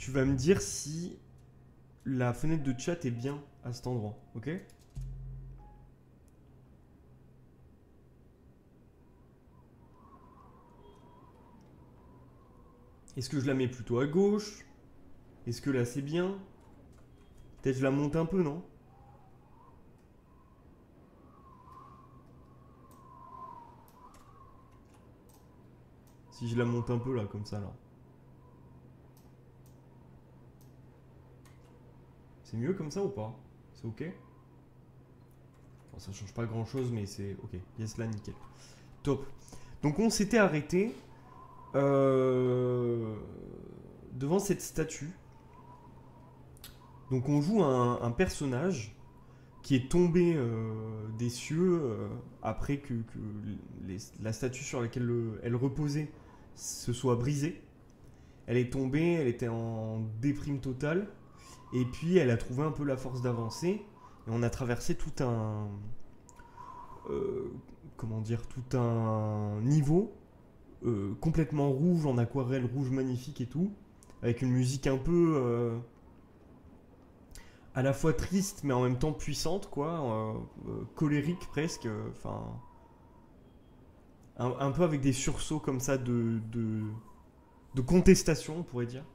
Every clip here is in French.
tu vas me dire si la fenêtre de chat est bien à cet endroit, ok? Est-ce que je la mets plutôt à gauche? Est-ce que là c'est bien? Peut-être je la monte un peu, non? Si je la monte un peu là, comme ça là. C'est mieux comme ça ou pas? C'est ok? Bon, ça change pas grand chose, mais c'est ok. Yes là, nickel. Top. Donc on s'était arrêté devant cette statue. Donc on joue un personnage qui est tombé des cieux après que la statue sur laquelle elle reposait se soit brisée. Elle est tombée, elle était en déprime totale, et puis elle a trouvé un peu la force d'avancer, et on a traversé tout un... comment dire, tout un niveau complètement rouge, en aquarelle rouge magnifique et tout, avec une musique un peu... à la fois triste mais en même temps puissante, quoi, colérique presque, enfin un peu avec des sursauts comme ça de contestation, on pourrait dire.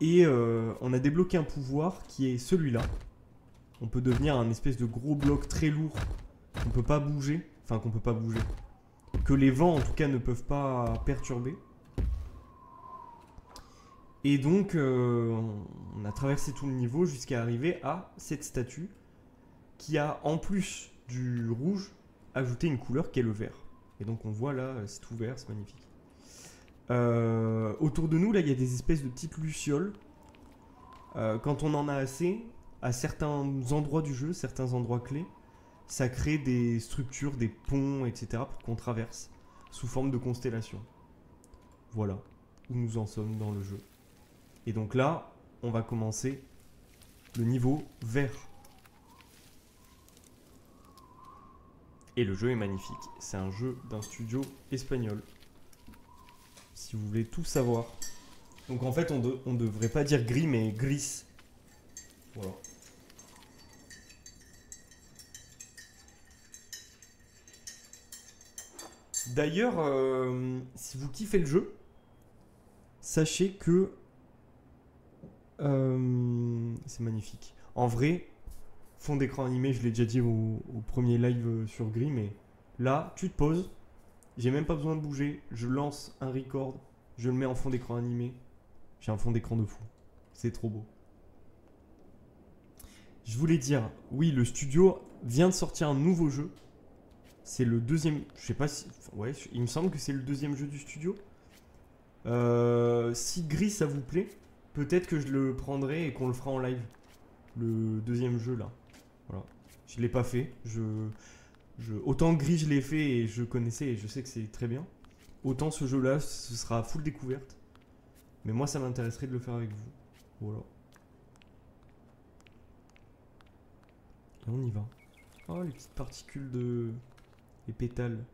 Et on a débloqué un pouvoir qui est celui-là. On peut devenir un espèce de gros bloc très lourd qu'on peut pas bouger, enfin qu'on peut pas bouger, que les vents en tout cas ne peuvent pas perturber. Et donc, on a traversé tout le niveau jusqu'à arriver à cette statue qui a, en plus du rouge, ajouté une couleur qui est le vert. Et donc, on voit là, c'est tout vert, c'est magnifique. Autour de nous, là, il y a des espèces de petites lucioles. Quand on en a assez, à certains endroits du jeu, certains endroits clés, ça crée des structures, des ponts, etc. pour qu'on traverse sous forme de constellation. Voilà où nous en sommes dans le jeu. Et donc là, on va commencer le niveau vert. Et le jeu est magnifique. C'est un jeu d'un studio espagnol. Si vous voulez tout savoir. Donc en fait, on devrait pas dire gris, mais gris. Voilà. D'ailleurs, si vous kiffez le jeu, sachez que c'est magnifique. En vrai, fond d'écran animé, je l'ai déjà dit au premier live sur Gris, mais là, tu te poses, j'ai même pas besoin de bouger, je lance un record, je le mets en fond d'écran animé, j'ai un fond d'écran de fou. C'est trop beau. Je voulais dire, oui, le studio vient de sortir un nouveau jeu. C'est le deuxième, je sais pas si, ouais, il me semble que c'est le deuxième jeu du studio. Si Gris ça vous plaît, peut-être que je le prendrai et qu'on le fera en live. Le deuxième jeu là. Voilà. Je l'ai pas fait. Autant Gris je l'ai fait et je connaissais et je sais que c'est très bien. Autant ce jeu là, ce sera full découverte. Mais moi ça m'intéresserait de le faire avec vous. Voilà. Et on y va. Oh les petites particules de... les pétales.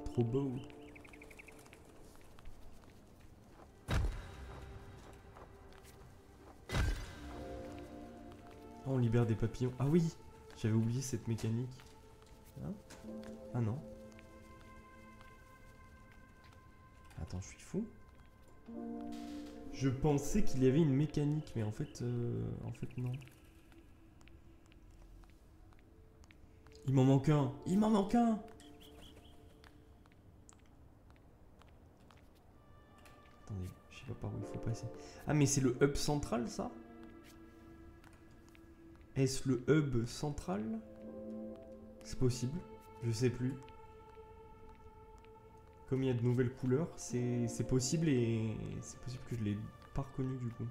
Trop beau. Oh, on libère des papillons. Ah oui, j'avais oublié cette mécanique. Hein? Ah non. Attends, je suis fou. Je pensais qu'il y avait une mécanique, mais en fait non. Il m'en manque un. Il m'en manque un. Attendez, je sais pas par où il faut passer. Ah mais c'est le hub central ça? Est-ce le hub central? C'est possible, je sais plus. Comme il y a de nouvelles couleurs, c'est possible et c'est possible que je l'ai pas reconnu du coup.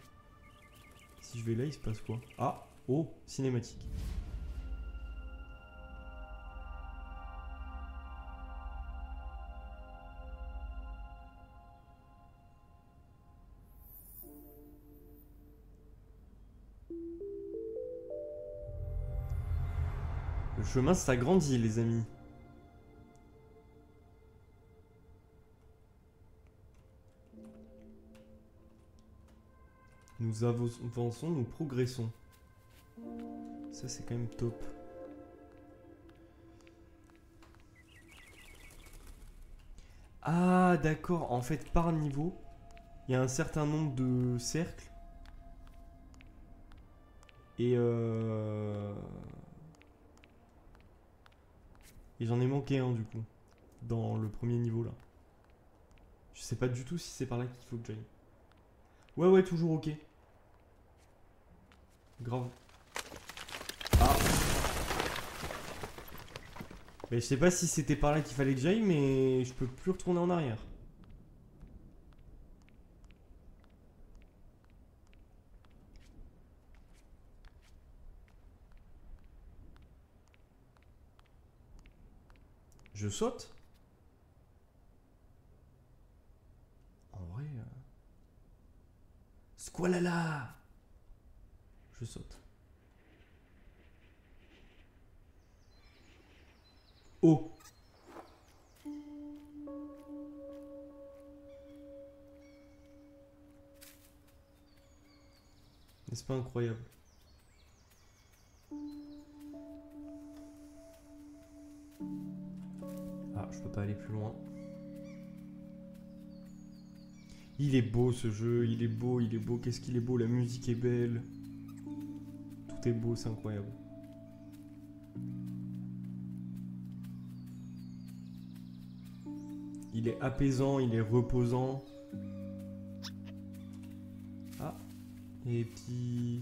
Si je vais là, il se passe quoi? Ah, oh, cinématique. Le chemin s'agrandit, les amis. Nous avançons, nous progressons. Ça, c'est quand même top. Ah, d'accord. En fait, par niveau, il y a un certain nombre de cercles. Et j'en ai manqué un, du coup. Dans le premier niveau, là. Je sais pas du tout si c'est par là qu'il faut que j'aille. Ouais, ouais, toujours ok. Grave. Ah. Mais je sais pas si c'était par là qu'il fallait que j'aille, mais je peux plus retourner en arrière. Je saute? En vrai... Squalala! Je saute. Oh! N'est-ce pas incroyable? Ah, je peux pas aller plus loin. Il est beau ce jeu, il est beau, il est beau. Qu'est-ce qu'il est beau, la musique est belle. Tout est beau, c'est incroyable. Il est apaisant, il est reposant. Ah, et puis...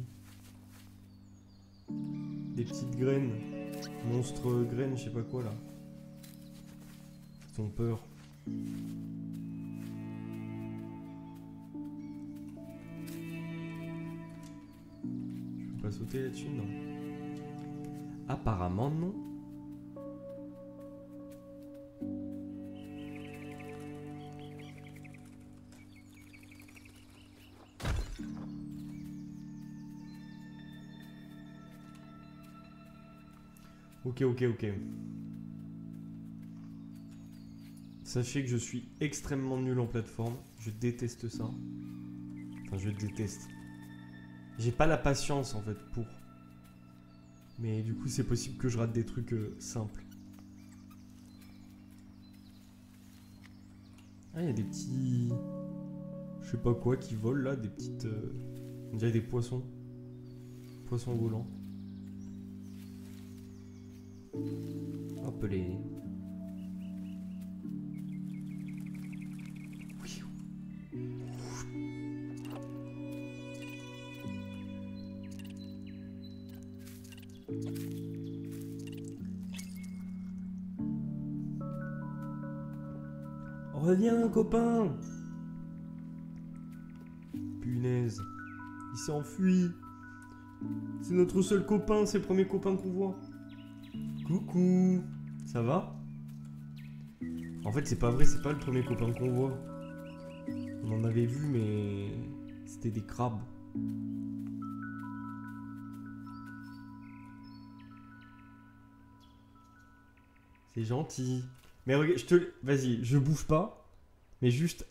des petites graines. Monstre graines, je sais pas quoi là. Ils ont peur. Je peux pas sauter là-dessus, non? Apparemment non. Ok, ok, ok. Sachez que je suis extrêmement nul en plateforme. Je déteste ça. Enfin, je déteste. J'ai pas la patience en fait pour. Mais du coup, c'est possible que je rate des trucs simples. Ah, il y a des petits... je sais pas quoi qui volent là, des petites... on dirait des poissons. Poissons volants. Hop les... Reviens, copain! Punaise. Il s'est enfui. C'est notre seul copain, c'est le premier copain qu'on voit. Coucou. Ça va? En fait, c'est pas vrai, c'est pas le premier copain qu'on voit. On en avait vu, mais... c'était des crabes. C'est gentil. Mais regarde, je te... vas-y, je bouge pas. Mais juste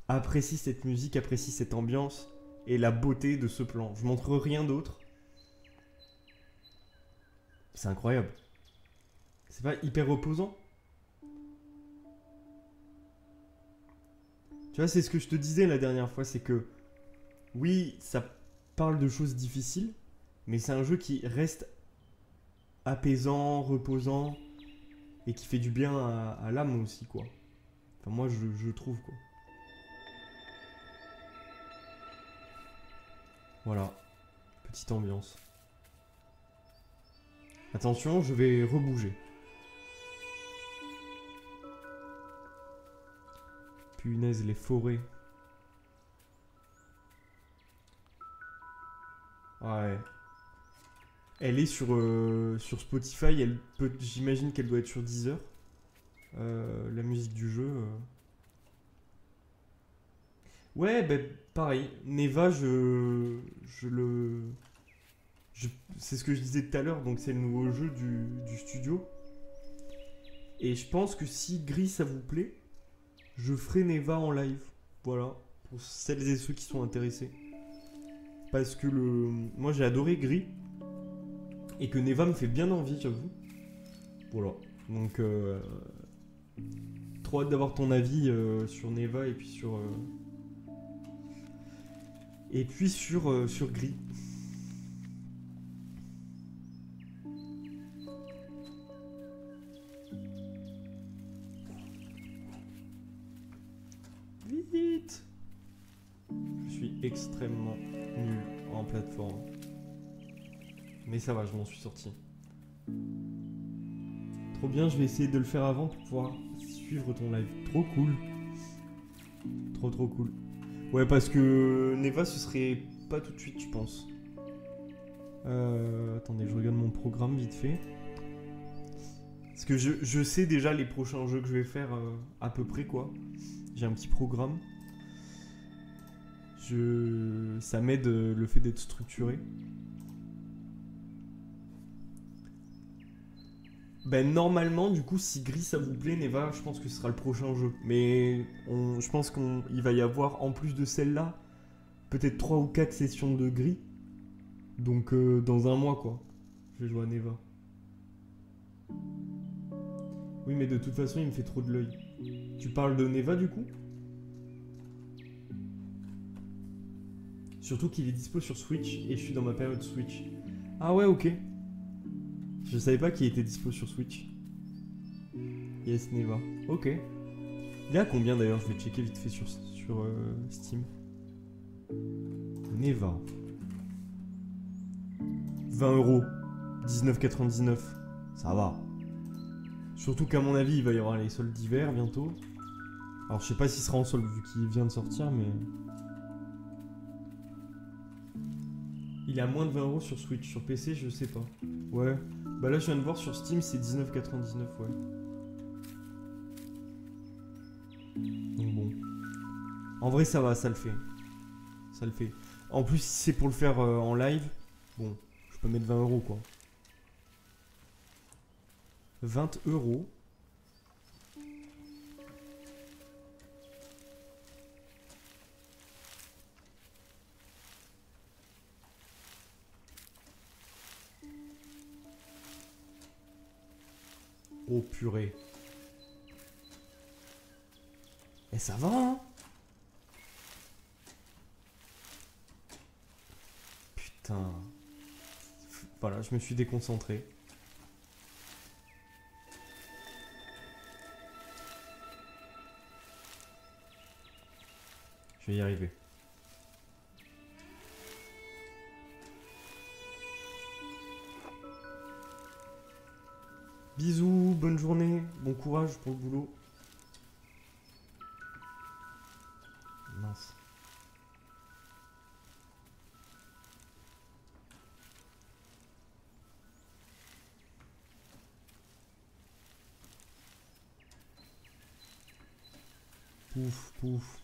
apprécie cette musique, apprécie cette ambiance et la beauté de ce plan. Je montre rien d'autre. C'est incroyable. C'est pas hyper reposant? Tu vois, c'est ce que je te disais la dernière fois, c'est que oui, ça parle de choses difficiles, mais c'est un jeu qui reste apaisant, reposant et qui fait du bien à l'âme aussi, quoi. Enfin, moi, je trouve, quoi. Voilà. Petite ambiance. Attention, je vais rebouger. Punaise, les forêts. Ouais. Elle est sur Spotify. Elle peut, j'imagine qu'elle doit être sur Deezer. La musique du jeu. Ouais, bah, pareil. Neva, c'est ce que je disais tout à l'heure, donc c'est le nouveau jeu du studio. Et je pense que si Gris ça vous plaît, je ferai Neva en live. Voilà, pour celles et ceux qui sont intéressés. parce que moi j'ai adoré Gris et que Neva me fait bien envie, j'avoue. Voilà. Donc trop hâte d'avoir ton avis sur Neva et puis sur Gris. Vite. Je suis extrêmement nul en plateforme. Mais ça va, je m'en suis sorti. Trop bien, je vais essayer de le faire avant pour pouvoir suivre ton live. Trop cool. Trop cool. Ouais, parce que Neva, ce serait pas tout de suite, je pense. Attendez, je regarde mon programme vite fait. Parce que je sais déjà les prochains jeux que je vais faire à peu près, quoi. J'ai un petit programme. Ça m'aide le fait d'être structuré. Ben normalement, du coup, si Gris ça vous plaît, Neva, je pense que ce sera le prochain jeu. Mais je pense qu'il va y avoir, en plus de celle-là, peut-être 3 ou 4 sessions de Gris. Donc dans un mois, quoi. Je vais jouer à Neva. Oui, mais de toute façon, il me fait trop de l'œil. Tu parles de Neva, du coup? Surtout qu'il est dispo sur Switch et je suis dans ma période Switch. Ah ouais, ok. Je savais pas qu'il était dispo sur Switch. Yes, Neva. Ok. Il est à combien d'ailleurs? Je vais checker vite fait sur Steam. Neva. 20 €. 19,99. Ça va. Surtout qu'à mon avis, il va y avoir les soldes d'hiver bientôt. Alors je sais pas s'il sera en solde vu qu'il vient de sortir, mais... Il est à moins de 20 € sur Switch. Sur PC, je sais pas. Ouais. Bah là, je viens de voir sur Steam, c'est 19,99, ouais. Donc bon. En vrai, ça va, ça le fait. Ça le fait. En plus, si c'est pour le faire en live, bon, je peux mettre 20 € quoi. 20 €. Oh purée. Et ça va, hein? Putain. Voilà, je me suis déconcentré. Je vais y arriver. Bisous, bonne journée, bon courage pour le boulot. Mince. Pouf, pouf.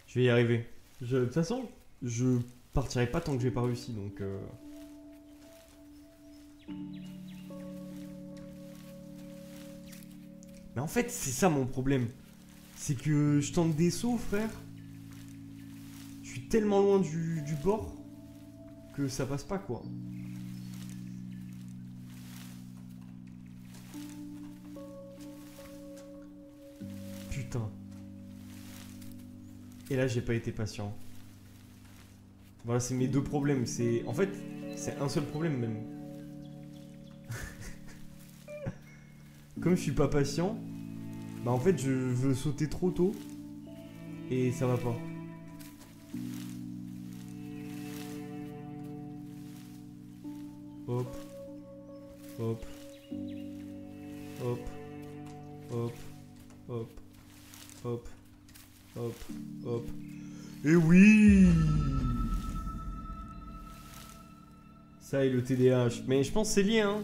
Je vais y arriver. De toute façon, je partirai pas tant que j'ai pas réussi, donc... Mais en fait, c'est ça mon problème. C'est que je tente des sauts, frère. Je suis tellement loin du bord que ça passe pas, quoi. Putain. Et là, j'ai pas été patient. Voilà, c'est mes deux problèmes. En fait, c'est un seul problème même. Comme je suis pas patient, bah en fait, je veux sauter trop tôt. Et ça va pas. Hop. Hop. Hop. Hop. Hop. Hop. Hop. Hop. Et oui! Ça et le TDAH. Mais je pense que c'est lié, hein.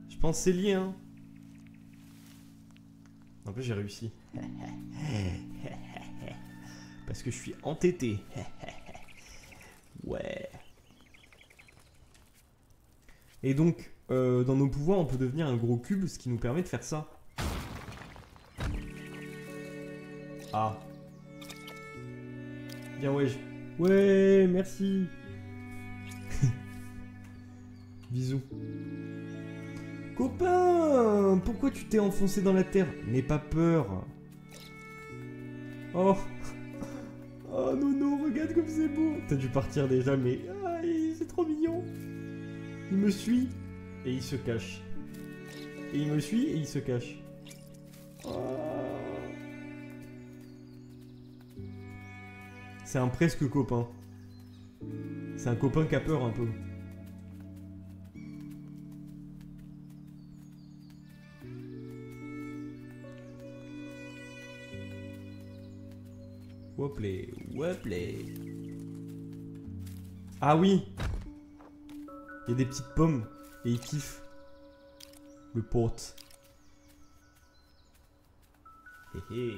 Je pense que c'est lié, hein. En plus, j'ai réussi. Parce que je suis entêté. Ouais. Et donc, dans nos pouvoirs, on peut devenir un gros cube, ce qui nous permet de faire ça. Ah. Bien, ouais. Ouais, merci. Bisous. Copain, pourquoi tu t'es enfoncé dans la terre? N'aie pas peur. Oh. Oh non, non, regarde comme c'est beau. T'as dû partir déjà, mais c'est trop mignon. Il me suit et il se cache. Et il me suit et il se cache. Oh. C'est un presque copain. C'est un copain qui a peur un peu. Woplay, woplay. Ah oui. Il y a des petites pommes et il kiffe. Le pote. Hé hé.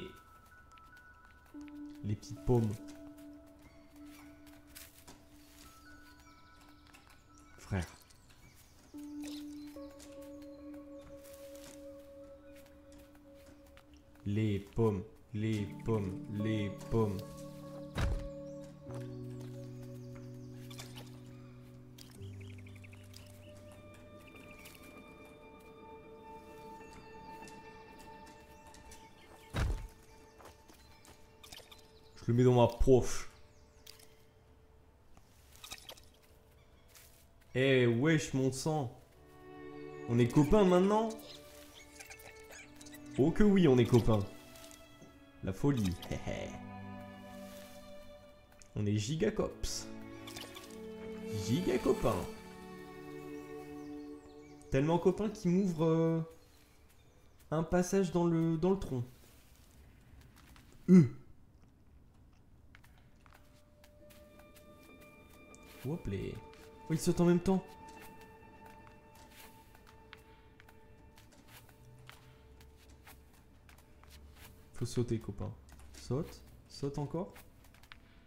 Les petites pommes. Frère. Les pommes, les pommes, les pommes. Je le mets dans ma poche. Eh wesh mon sang. On est copains maintenant? Oh que oui on est copains. La folie. On est giga cops. Giga copains. Tellement copains qu'il m'ouvre un passage dans le tronc. Hop les. Oh, ils sautent en même temps. Faut sauter, copain. Saute. Saute encore.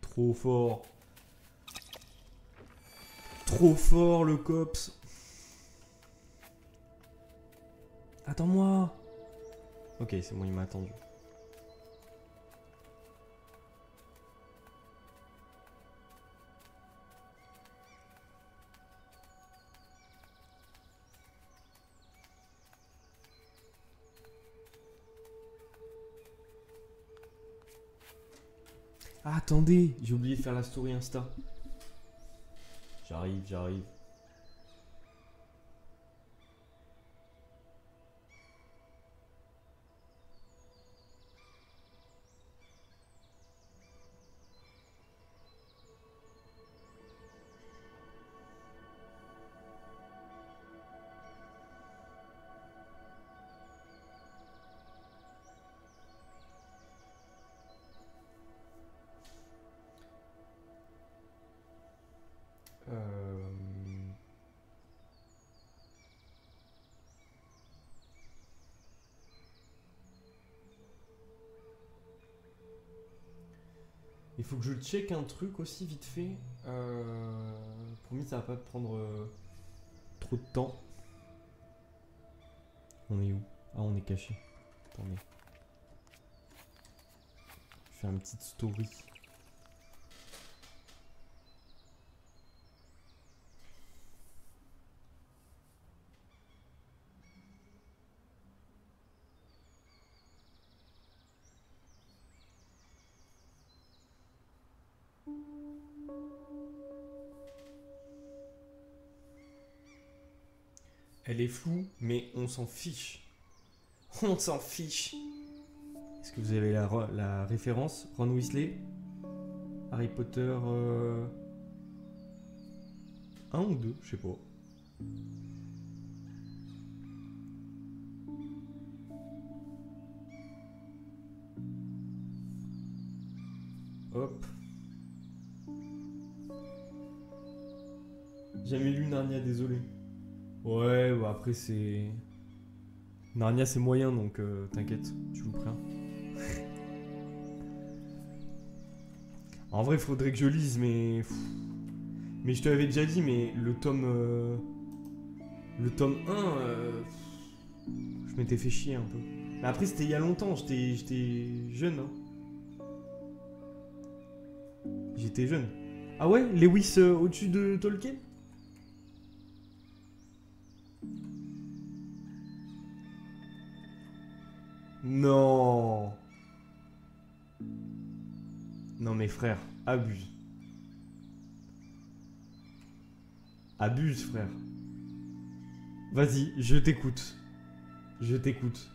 Trop fort. Trop fort, le cops. Attends-moi. Ok, c'est bon, il m'a attendu. Ah, attendez, j'ai oublié de faire la story Insta. J'arrive, j'arrive. Il faut que je check un truc aussi vite fait. Promis, ça va pas prendre trop de temps. On est où? Ah, on est caché. Attendez. Je fais une petite story. Elle est floue, mais on s'en fiche. On s'en fiche. Est-ce que vous avez la référence? Ron Weasley, Harry Potter 1 ou 2, je sais pas. Hop. Jamais lu Narnia, désolé. Ouais, bah après c'est... Narnia c'est moyen donc t'inquiète, tu vous prends. En vrai faudrait que je lise mais... Mais je te l'avais déjà dit mais le tome Le tome 1, je m'étais fait chier un peu. Mais après, c'était il y a longtemps, j'étais jeune. Hein. J'étais jeune. Ah ouais, Lewis au-dessus de Tolkien? Non. Non mais frère, abuse. Abuse frère. Vas-y, je t'écoute. Je t'écoute.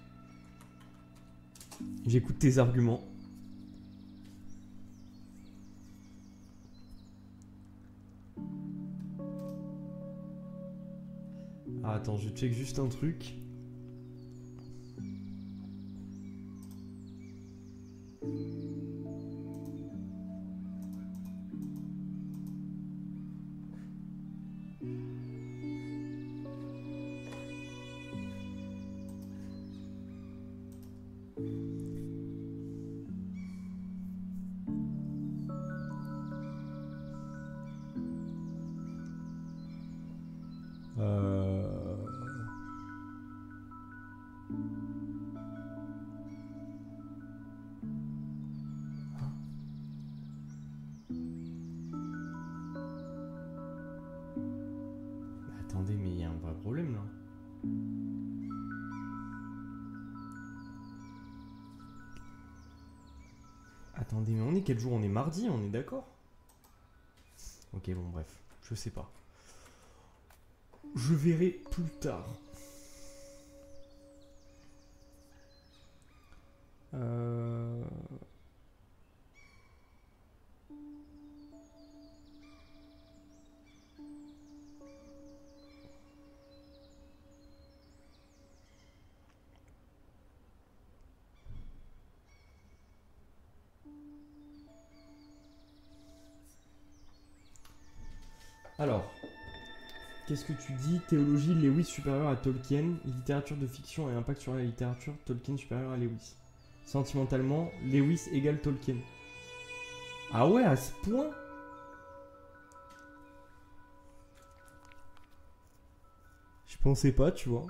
J'écoute tes arguments. Ah, attends, je check juste un truc. Attendez, mais il y a un vrai problème là. Attendez, mais on est quel jour? On est mardi, on est d'accord? Ok, bon, bref, je sais pas. Je verrai plus tard. Alors, qu'est-ce que tu dis? Théologie, Lewis supérieur à Tolkien. Littérature de fiction et impact sur la littérature, Tolkien supérieur à Lewis. Sentimentalement, Lewis égale Tolkien. Ah ouais, à ce point? Je pensais pas, tu vois.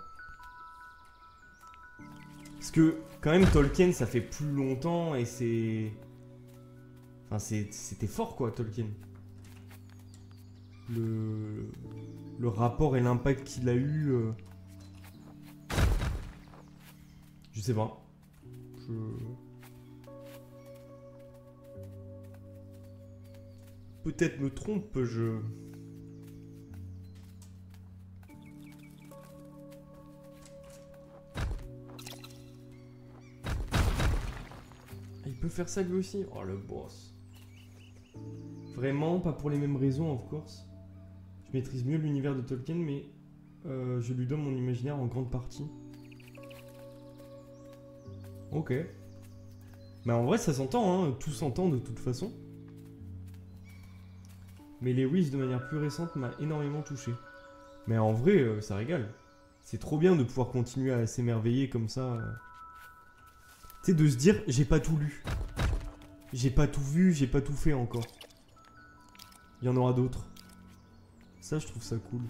Parce que, quand même, Tolkien, ça fait plus longtemps et c'est... Enfin, c'était fort, quoi, Tolkien. Le rapport et l'impact qu'il a eu... Je sais pas. Peut-être me trompe, je... Il peut faire ça lui aussi? Oh, le boss. Vraiment, pas pour les mêmes raisons, of course. Je maîtrise mieux l'univers de Tolkien, mais je lui donne mon imaginaire en grande partie. Ok. Mais en vrai, ça s'entend, hein. Tout s'entend de toute façon. Mais Lewis, de manière plus récente, m'a énormément touché. Mais en vrai, ça régale. C'est trop bien de pouvoir continuer à s'émerveiller comme ça. Tu sais, de se dire, j'ai pas tout lu. J'ai pas tout vu, j'ai pas tout fait encore. Il y en aura d'autres. Ça, je trouve ça cool.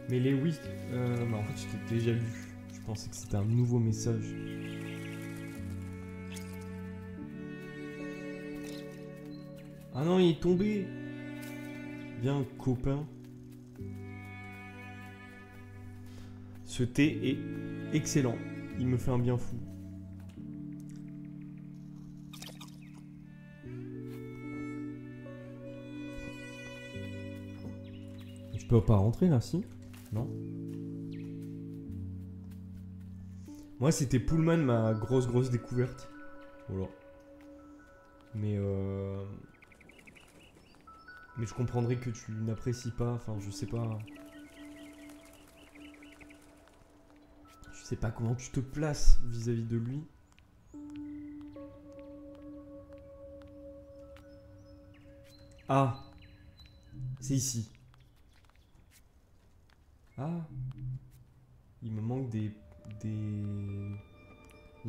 Mais Lewis, en fait, je t'ai déjà lu. Je pensais que c'était un nouveau message. Ah non, il est tombé. Viens, copain. Ce thé est excellent. Il me fait un bien fou. Je peux pas rentrer là, si? Non. Moi, c'était Pullman, ma grosse découverte. Voilà. Mais je comprendrais que tu n'apprécies pas. Enfin, je sais pas. Je sais pas comment tu te places vis-à-vis de lui. Ah, c'est ici. Ah, il me manque des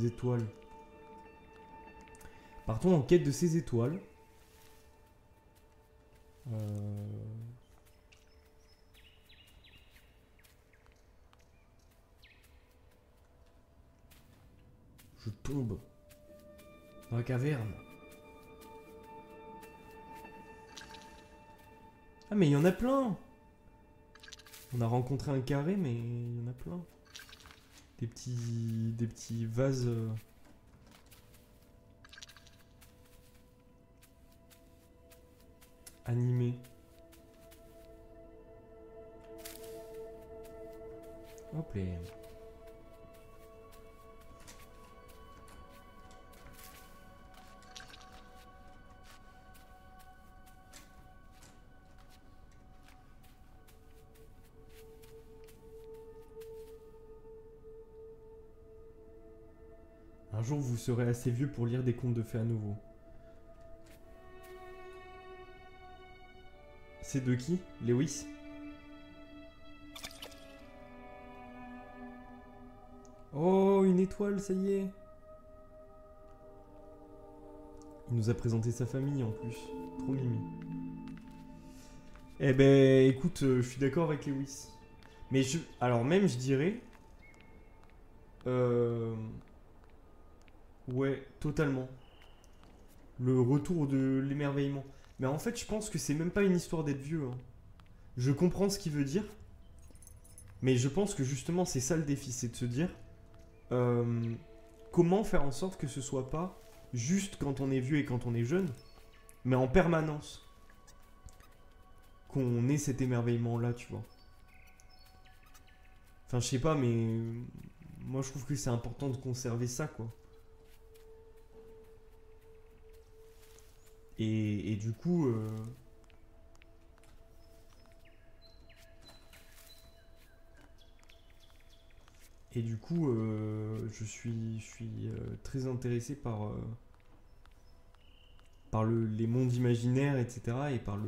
étoiles. Partons en quête de ces étoiles. Je tombe dans la caverne. Ah mais il y en a plein. On a rencontré un carré mais il y en a plein. Des petits vases. Animés. Hop là. Un jour vous serez assez vieux pour lire des contes de fées à nouveau. C'est de qui? Lewis? Oh, une étoile, ça y est. Il nous a présenté sa famille en plus. Trop mimi. Eh ben, écoute, je suis d'accord avec Lewis. Mais alors même, je dirais... Ouais, totalement. Le retour de l'émerveillement. Mais en fait, je pense que c'est même pas une histoire d'être vieux. Hein. Je comprends ce qu'il veut dire. Mais je pense que justement, c'est ça le défi. C'est de se dire... comment faire en sorte que ce soit pas juste quand on est vieux et quand on est jeune, mais en permanence. Qu'on ait cet émerveillement-là, tu vois. Enfin, je sais pas, mais... Moi, je trouve que c'est important de conserver ça, quoi. Et du coup... Et du coup, je suis très intéressé par les mondes imaginaires, etc. Et par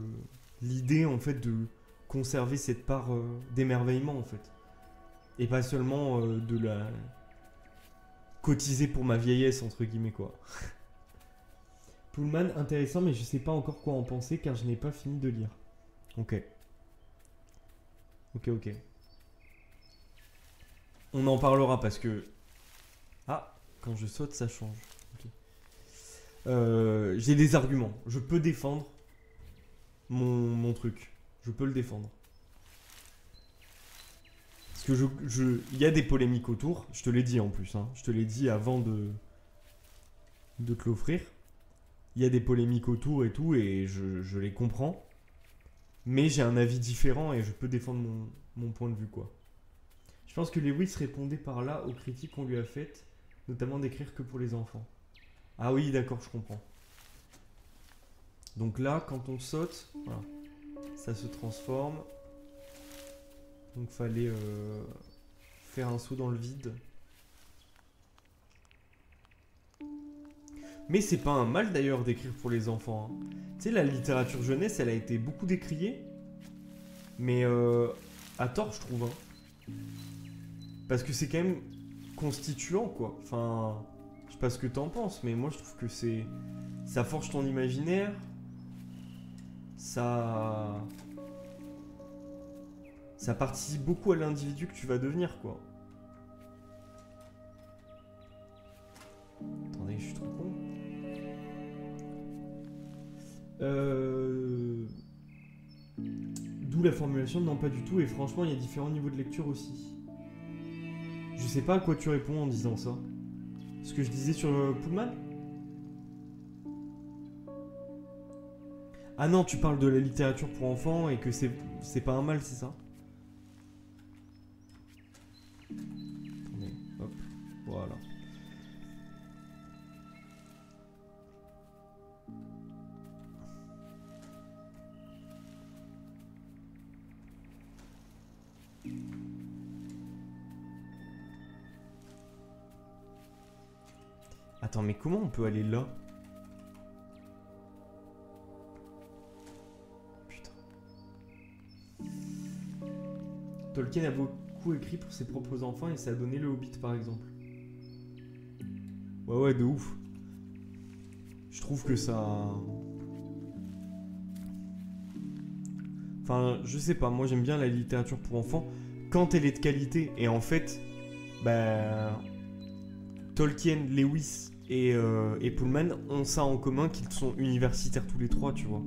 l'idée, en fait, de conserver cette part d'émerveillement, en fait. Et pas seulement de la cotiser pour ma vieillesse, entre guillemets, quoi. Pullman, intéressant, mais je sais pas encore quoi en penser, car je n'ai pas fini de lire. Ok. Ok. On en parlera, parce que... Ah, quand je saute, ça change. Ok. J'ai des arguments. Je peux défendre mon truc. Je peux le défendre. Parce que il y a des polémiques autour. Je te l'ai dit en plus. Hein. Je te l'ai dit avant de te l'offrir. Il y a des polémiques autour et tout. Et je les comprends. Mais j'ai un avis différent et je peux défendre mon point de vue, quoi. Je pense que Lewis répondait par là aux critiques qu'on lui a faites. Notamment d'écrire que pour les enfants. Ah oui, d'accord, je comprends. Donc là, quand on saute, voilà, ça se transforme. Donc fallait faire un saut dans le vide. Mais c'est pas un mal d'ailleurs d'écrire pour les enfants. Hein. Tu sais, la littérature jeunesse, elle a été beaucoup décriée. Mais à tort, je trouve. Hein. Parce que c'est quand même constituant, quoi. Enfin, je sais pas ce que t'en penses, mais moi je trouve que c'est... Ça forge ton imaginaire. Ça participe beaucoup à l'individu que tu vas devenir, quoi. Attendez, je suis trop con. D'où la formulation de non pas du tout, et franchement, il y a différents niveaux de lecture aussi. Je sais pas à quoi tu réponds en disant ça. Ce que je disais sur Pullman? Ah non, tu parles de la littérature pour enfants et que c'est pas un mal, c'est ça? Attendez, hop, voilà. Attends, mais comment on peut aller là? Tolkien a beaucoup écrit pour ses propres enfants et ça a donné le Hobbit par exemple. Ouais, de ouf. Je trouve que ça... Enfin, je sais pas, moi j'aime bien la littérature pour enfants quand elle est de qualité. Et en fait, bah... Tolkien, Lewis et Pullman ont ça en commun qu'ils sont universitaires tous les trois, tu vois.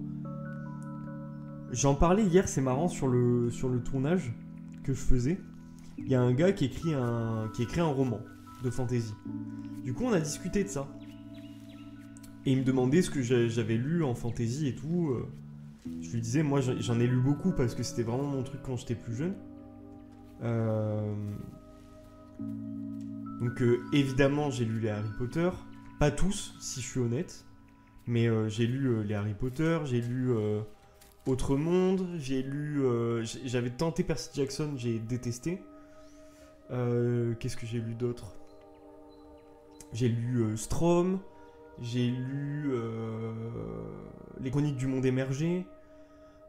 J'en parlais hier, c'est marrant, sur le tournage que je faisais. Il y a un gars qui écrit un roman de fantasy. Du coup, on a discuté de ça. Et il me demandait ce que j'avais lu en fantasy et tout. Je lui disais, moi j'en ai lu beaucoup parce que c'était vraiment mon truc quand j'étais plus jeune. Donc évidemment, j'ai lu les Harry Potter. Pas tous, si je suis honnête. Mais j'ai lu les Harry Potter, j'ai lu Autre Monde, j'ai lu... j'avais tenté Percy Jackson, j'ai détesté. Qu'est-ce que j'ai lu d'autre? J'ai lu Strom, j'ai lu Les Chroniques du Monde Émergé.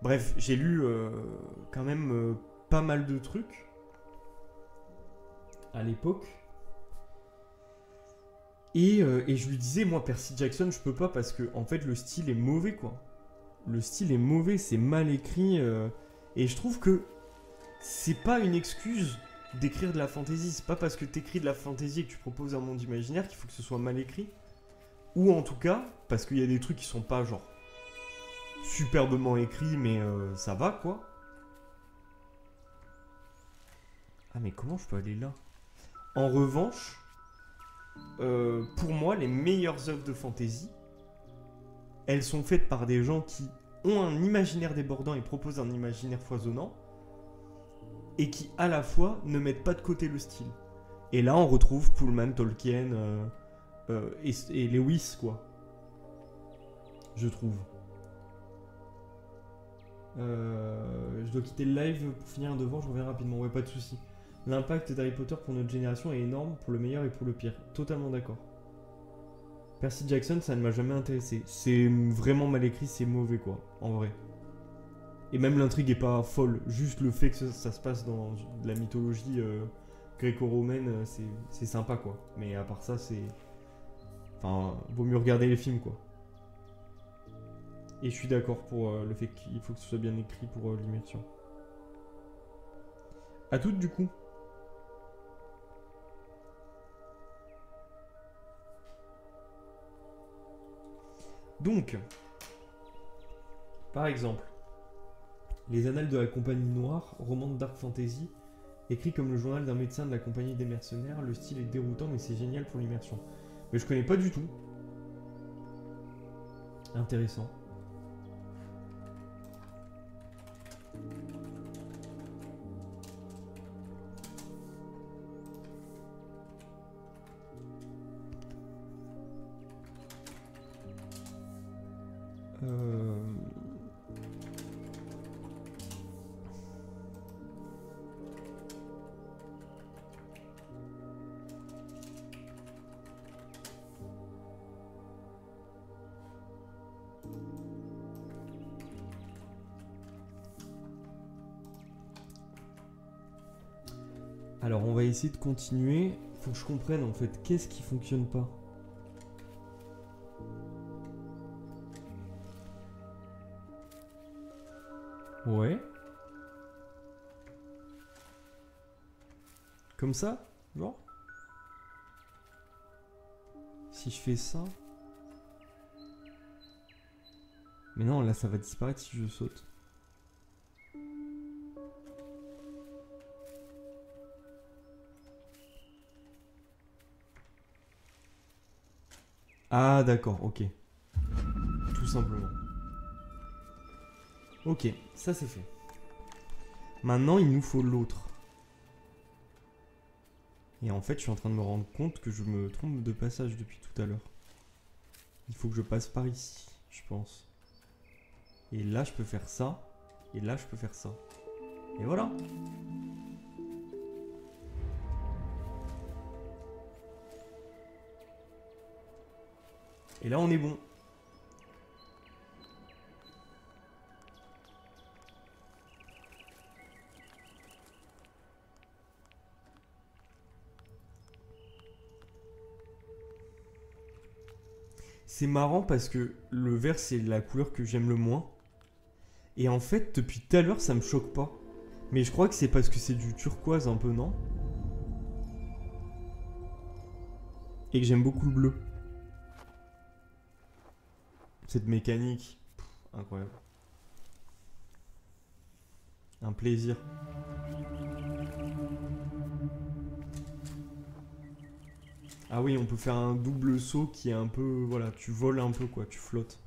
Bref, j'ai lu quand même pas mal de trucs à l'époque. Et je lui disais, moi, Percy Jackson, je peux pas parce que, en fait, le style est mauvais, quoi. Le style est mauvais, c'est mal écrit. Et je trouve que c'est pas une excuse d'écrire de la fantasy. C'est pas parce que t'écris de la fantasy et que tu proposes un monde imaginaire qu'il faut que ce soit mal écrit. Ou en tout cas, parce qu'il y a des trucs qui sont pas, genre, superbement écrits, mais ça va, quoi. Ah, mais comment je peux aller là? En revanche... pour moi, les meilleures œuvres de fantasy, elles sont faites par des gens qui ont un imaginaire débordant et proposent un imaginaire foisonnant, et qui, à la fois, ne mettent pas de côté le style. Et là, on retrouve Pullman, Tolkien et Lewis, quoi. Je trouve. Je dois quitter le live pour finir un devoir, je reviens rapidement, ouais, pas de soucis. L'impact d'Harry Potter pour notre génération est énorme, pour le meilleur et pour le pire. Totalement d'accord. Percy Jackson, ça ne m'a jamais intéressé. C'est vraiment mal écrit, c'est mauvais, quoi, en vrai. Et même l'intrigue est pas folle. Juste le fait que ça se passe dans la mythologie gréco-romaine, c'est sympa, quoi. Mais à part ça, c'est... Enfin, vaut mieux regarder les films, quoi. Et je suis d'accord pour le fait qu'il faut que ce soit bien écrit pour l'immersion. À toutes, du coup. Donc, par exemple, Les Annales de la Compagnie Noire, roman de dark fantasy, écrit comme le journal d'un médecin de la Compagnie des Mercenaires. Le style est déroutant, mais c'est génial pour l'immersion. Mais je connais pas du tout. Intéressant. Alors on va essayer de continuer. Faut que je comprenne en fait qu'est-ce qui fonctionne pas. Ouais. Comme ça, genre. Si je fais ça. Mais non, là ça va disparaître si je saute. Ah d'accord, ok. Tout simplement. Ok, ça c'est fait. Maintenant il nous faut l'autre. Et en fait je suis en train de me rendre compte que je me trompe de passage depuis tout à l'heure. Il faut que je passe par ici, je pense. Et là je peux faire ça. Et là je peux faire ça. Et voilà. Et là on est bon. C'est marrant parce que le vert, c'est la couleur que j'aime le moins. Et en fait, depuis tout à l'heure, ça me choque pas. Mais je crois que c'est parce que c'est du turquoise un peu, non? Et que j'aime beaucoup le bleu. Cette mécanique, incroyable. Un plaisir. Ah oui, on peut faire un double saut qui est un peu... Voilà, tu voles un peu quoi, tu flottes.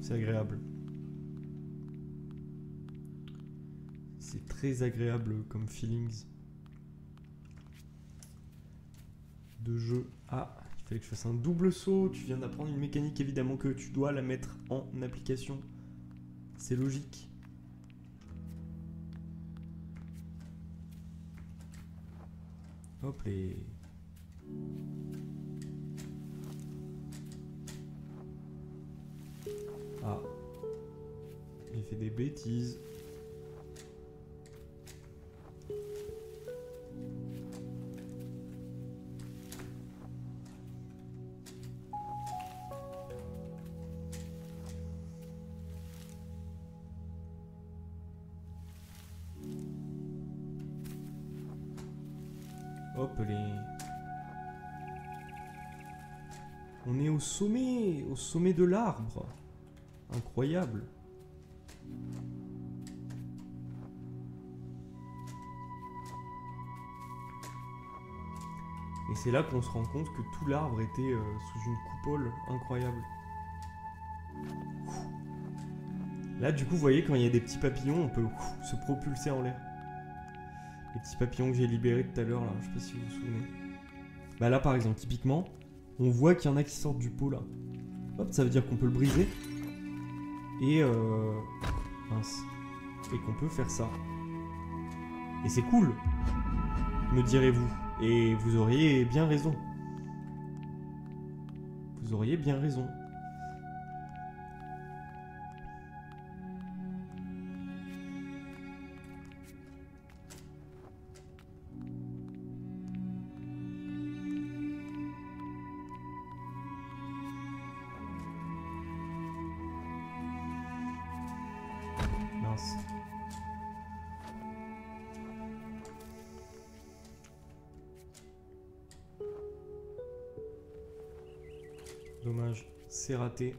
C'est agréable. C'est très agréable comme feelings. De jeu. Ah, il fallait que je fasse un double saut. Tu viens d'apprendre une mécanique, évidemment que tu dois la mettre en application. C'est logique. Hop les... Ah. J'ai fait des bêtises. Hop les... On est au sommet de l'arbre. Incroyable. Et c'est là qu'on se rend compte que tout l'arbre était sous une coupole incroyable. Là, du coup, vous voyez, quand il y a des petits papillons, on peut se propulser en l'air. Les petits papillons que j'ai libérés tout à l'heure, là, je sais pas si vous vous souvenez. Bah là, par exemple, typiquement, on voit qu'il y en a qui sortent du pot, là. Hop, ça veut dire qu'on peut le briser. Et mince. Et qu'on peut faire ça. Et c'est cool, me direz-vous. Et vous auriez bien raison. Vous auriez bien raison. Mince. Dommage, c'est raté.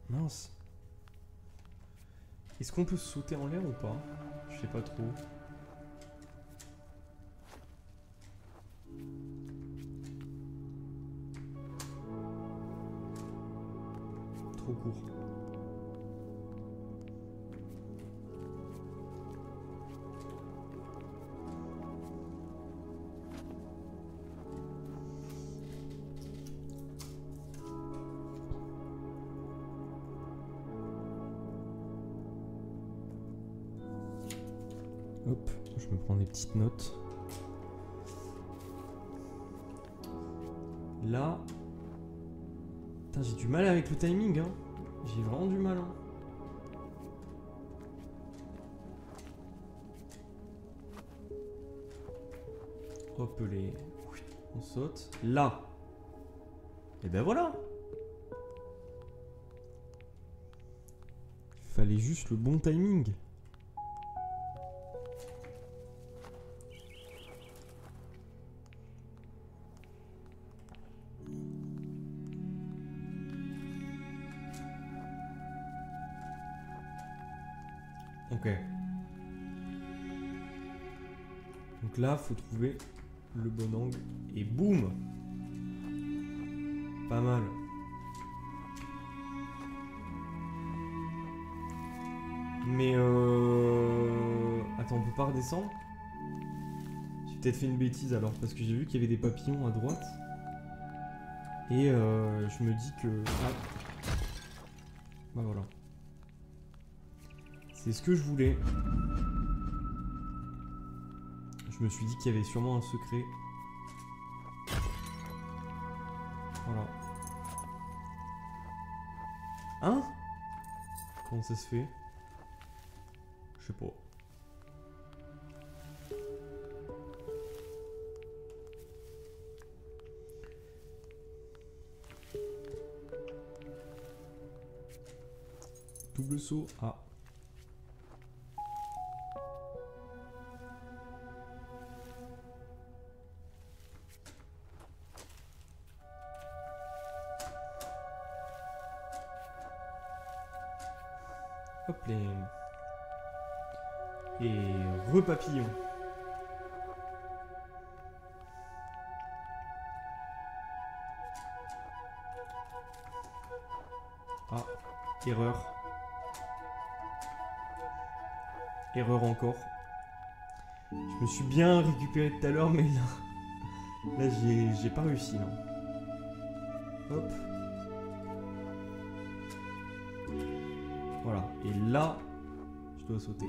Mince. Est-ce qu'on peut sauter en l'air ou pas? Je sais pas trop. Trop court. Hop, je me prends des petites notes. Là... Putain, j'ai du mal avec le timing, hein. J'ai vraiment du mal, hein. Hop, les... On saute. Là. Et ben voilà. Fallait juste le bon timing. Ok. Donc là, faut trouver le bon angle. Et boum! Pas mal. Mais attends, on peut pas redescendre? J'ai peut-être fait une bêtise alors, parce que j'ai vu qu'il y avait des papillons à droite. Et je me dis que... Ah. Bah voilà. C'est ce que je voulais. Je me suis dit qu'il y avait sûrement un secret. Voilà. Hein? Comment ça se fait? Je sais pas. Double saut. Ah. Hop les... Et repapillon. Ah, erreur. Erreur encore. Je me suis bien récupéré tout à l'heure, mais là j'ai pas réussi là. Hop. Voilà. Et là, je dois sauter.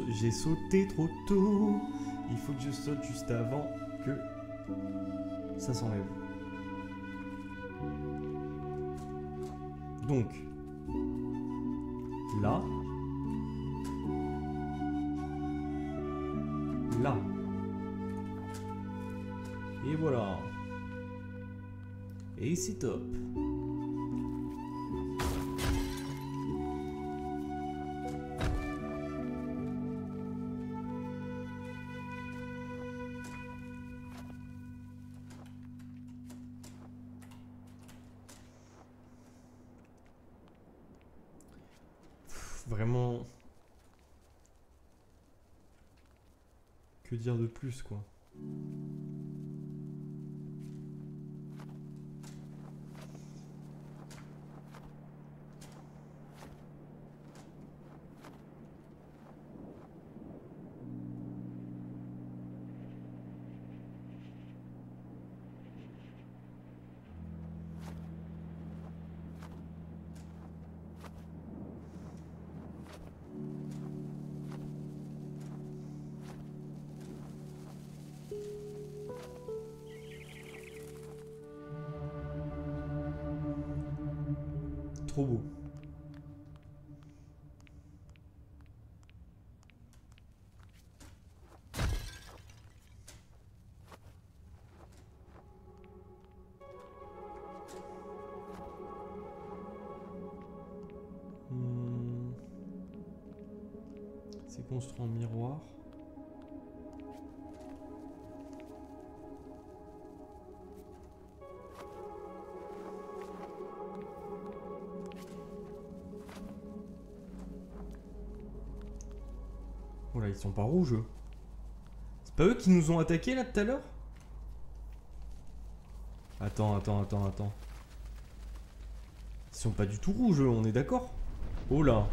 J'ai sauté trop tôt. Il faut que je saute juste avant que ça s'enlève. Donc, là. Là. Et voilà. Et c'est top. Vraiment... Que dire de plus, quoi. Trop beau. C'est construit en miroir. Oh là, ils sont pas rouges, eux. C'est pas eux qui nous ont attaqués là tout à l'heure? Attends. Ils sont pas du tout rouges, eux, on est d'accord? Oh là.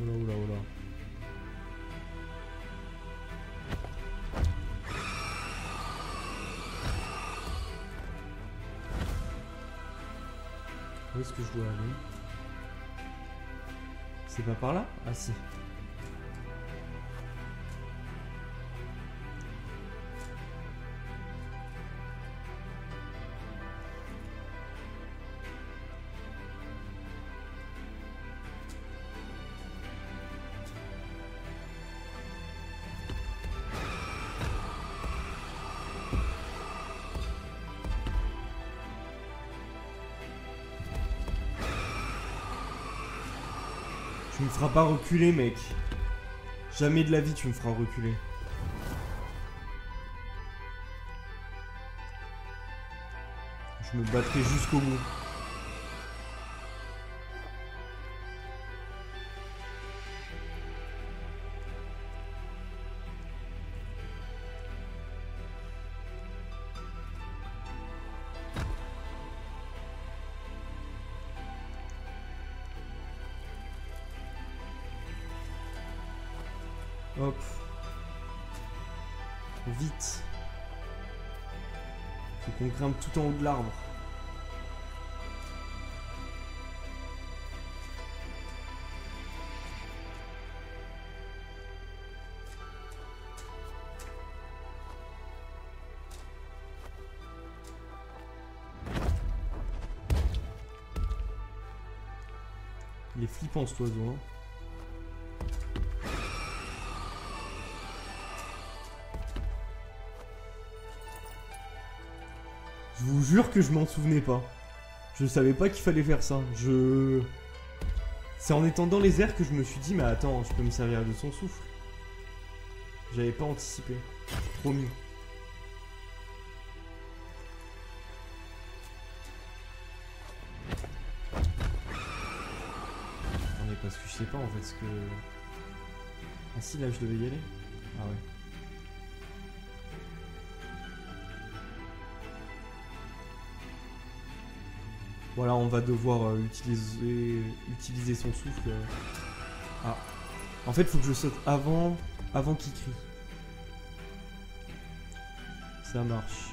Oula. Où est-ce que je dois aller? C'est pas par là? Ah si. Tu me feras pas reculer, mec. Jamais de la vie tu me feras reculer. Je me battrai jusqu'au bout. Hop. Vite. Faut qu'on grimpe tout en haut de l'arbre. Il est flippant cet oiseau, hein. Je vous jure que je m'en souvenais pas. Je savais pas qu'il fallait faire ça. C'est en étant dans les airs que je me suis dit, mais attends, je peux me servir de son souffle. J'avais pas anticipé. Promis. Attendez, parce que je sais pas en fait ce que... Ah si, là je devais y aller. Ah ouais. Voilà, on va devoir utiliser son souffle. Ah. En fait, il faut que je saute avant qu'il crie. Ça marche.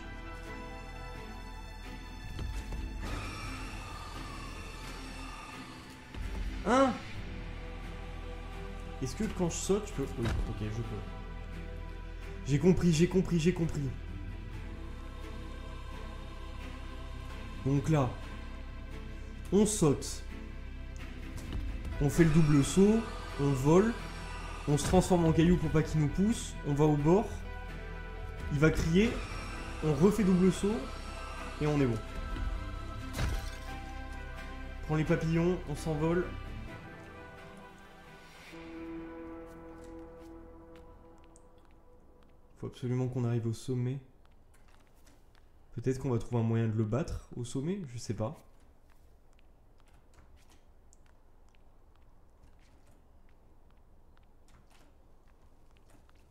Hein? Est-ce que quand je saute, je peux... Oui, ok, je peux. J'ai compris. Donc là... On saute. On fait le double saut. On vole. On se transforme en caillou pour pas qu'il nous pousse. On va au bord. Il va crier. On refait double saut. Et on est bon. Prends les papillons. On s'envole. Faut absolument qu'on arrive au sommet. Peut-être qu'on va trouver un moyen de le battre au sommet. Je sais pas.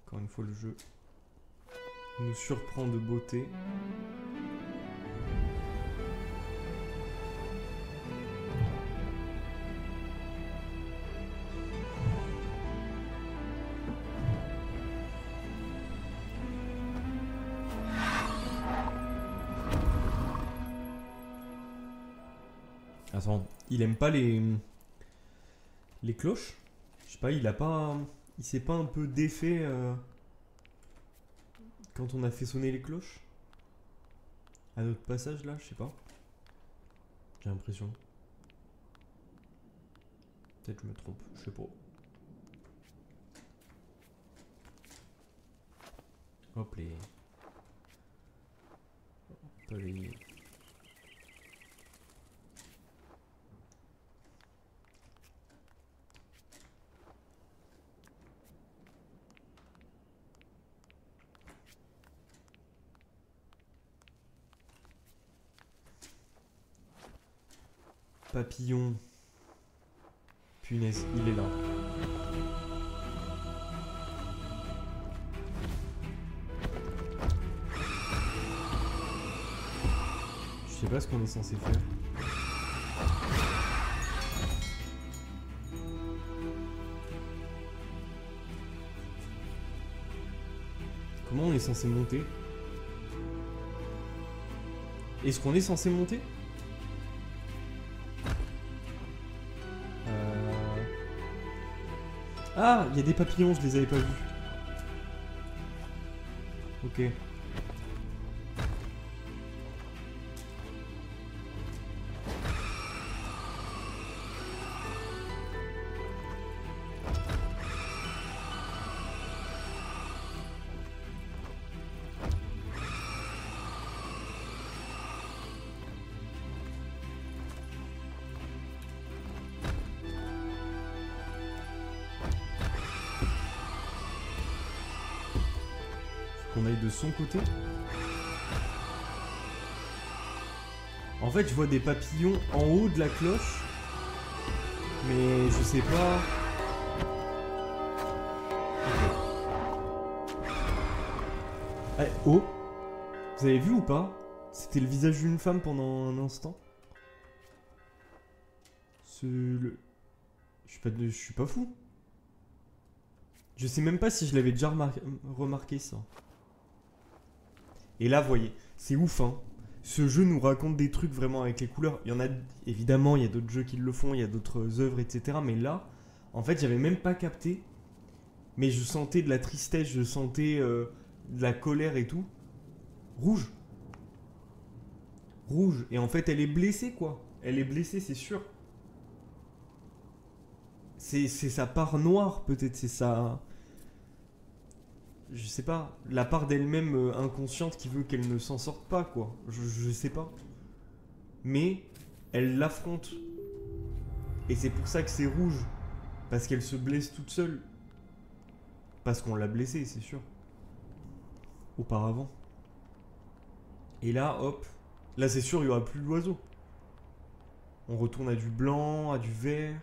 Encore une fois, le jeu nous surprend de beauté. Attends, il aime pas les cloches? Je sais pas, il s'est pas un peu défait quand on a fait sonner les cloches? À notre passage là, je sais pas. J'ai l'impression. Peut-être je me trompe, je sais pas. Hop les... Hop les... Papillon. Punaise, il est là. Je sais pas ce qu'on est censé faire. Comment on est censé monter? Est-ce qu'on est censé monter? Ah, il y a des papillons, je les avais pas vus. Ok. Qu'on aille de son côté. En fait, je vois des papillons en haut de la cloche. Mais je sais pas... Ah, oh! Vous avez vu ou pas? C'était le visage d'une femme pendant un instant. Je suis pas fou. Je sais même pas si je l'avais déjà remarqué ça. Et là, voyez, c'est ouf, hein. Ce jeu nous raconte des trucs vraiment avec les couleurs. Il y en a, évidemment, il y a d'autres jeux qui le font, il y a d'autres œuvres, etc. Mais là, en fait, j'avais même pas capté. Mais je sentais de la tristesse, je sentais de la colère et tout. Rouge. Rouge. Et en fait, elle est blessée, quoi. Elle est blessée, c'est sûr. C'est sa part noire, peut-être. C'est sa. Je sais pas. La part d'elle-même inconsciente qui veut qu'elle ne s'en sorte pas, quoi. Je sais pas. Mais elle l'affronte. Et c'est pour ça que c'est rouge. Parce qu'elle se blesse toute seule. Parce qu'on l'a blessée, c'est sûr. Auparavant. Et là, hop. Là, c'est sûr, il n'y aura plus l'oiseau. On retourne à du blanc, à du vert,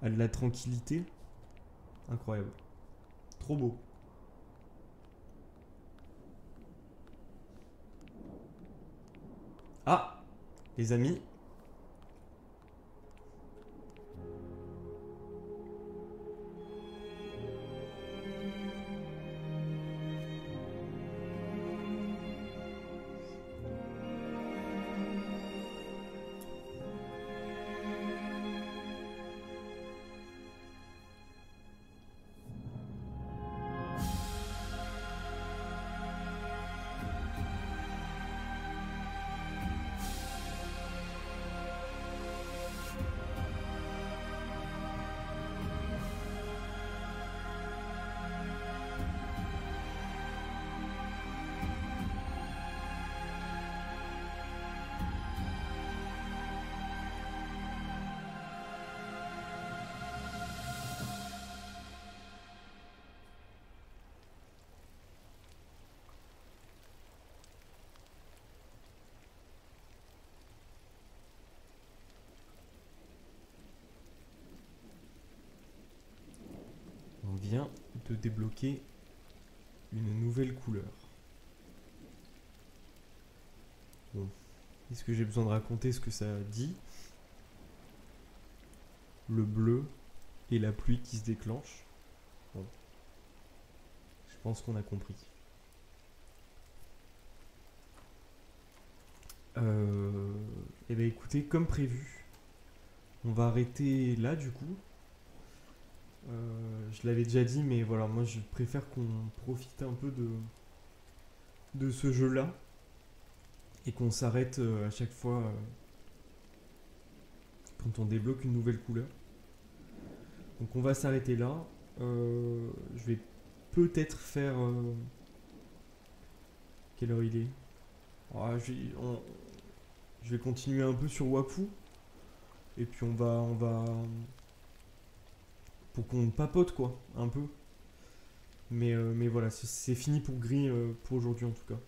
à de la tranquillité. Incroyable. Trop beau. Ah, les amis. On vient de débloquer une nouvelle couleur. Bon. Est-ce que j'ai besoin de raconter ce que ça dit? Le bleu et la pluie qui se déclenche. Bon. Je pense qu'on a compris. Et bien écoutez, comme prévu, on va arrêter là du coup. Je l'avais déjà dit, mais voilà, moi je préfère qu'on profite un peu de ce jeu-là et qu'on s'arrête à chaque fois quand on débloque une nouvelle couleur. Donc on va s'arrêter là. Je vais peut-être faire... Quelle heure il est? Je vais continuer un peu sur Wapu. Et puis on va pour qu'on papote quoi, un peu. Mais voilà, c'est fini pour Gris pour aujourd'hui en tout cas.